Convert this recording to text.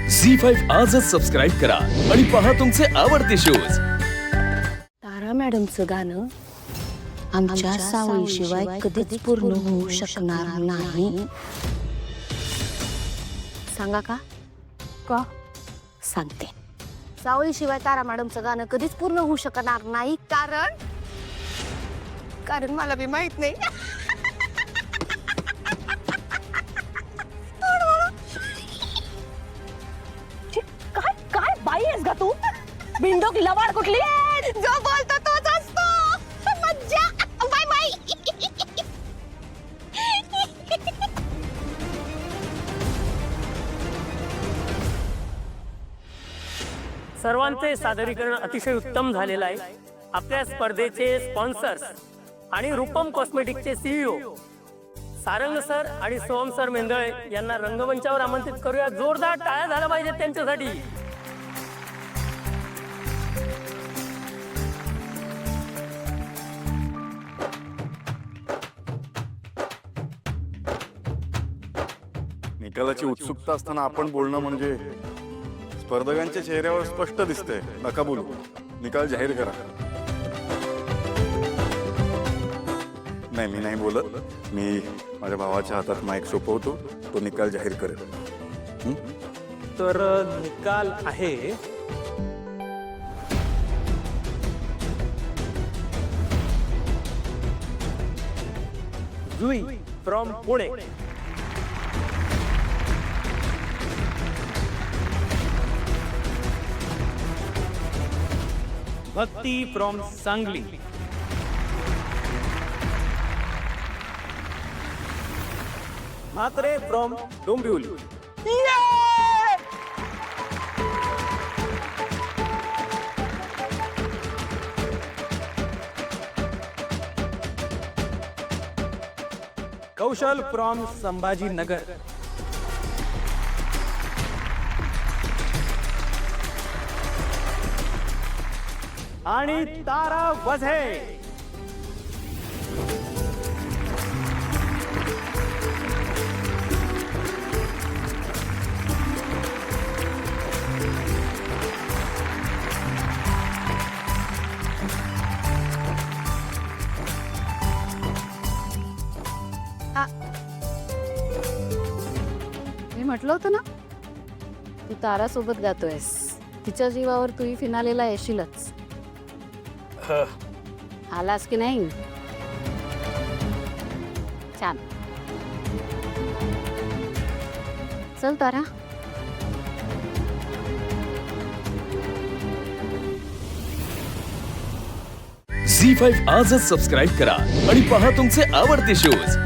झी5 आजच सबस्क्राईब करा आणि पहा तुमचे आवडते शोज। तारा मॅडमचं गाणं आमच्या सावळीशिवाय कधीच पूर्ण होऊ शकणार नाही। सांगा का? का सांगते। सावळीशिवाय तारा मॅडमचं गाणं कधीच पूर्ण होऊ शकणार नाही, कारण मला बी माहित नाही। काय काय बाई आहेस का तू? बिंडो की लवाड कुठली? जो बोलतो तोच असतो। मज्जा। Bye bye. सर्वांचे सादरीकरण अतिशय उत्तम झालेलं आहे। आपल्या स्पर्धेचे स्पॉन्सर्स आणि रूपम कॉस्मेटिकचे सीईओ सारंग सर आणि सोहम सर मेंदळे यांना रंगमंचावर आमंत्रित करूया। जोरदार टाळ्या झाल्या पाहिजेत त्यांच्यासाठी। निकालाची उत्सुकता असताना आपण बोलणं म्हणजे स्पर्धकांच्या चेहऱ्यावर स्पष्ट दिसतंय। नका बोलू, निकाल जाहीर करा। नाही, मी नाही बोलत। मी माझ्या भावाच्या हातात माईक सोपवतो, तो निकाल जाहीर करेल। तर निकाल आहे Jui from Pune, Bhakti from Sangli, Mhatre from Dombivli, Kaushal from Sambhajinagar, आणि तारा वझे। मी म्हटलं होतं ना, तू तारा सोबत गातोयस, तिच्या जीवावर तूही फिनालेला येशीलच। आलास की नाही? छान। चल तारा। झी5 आजच सबस्क्राईब करा आणि पहा तुमचे आवडते शोज।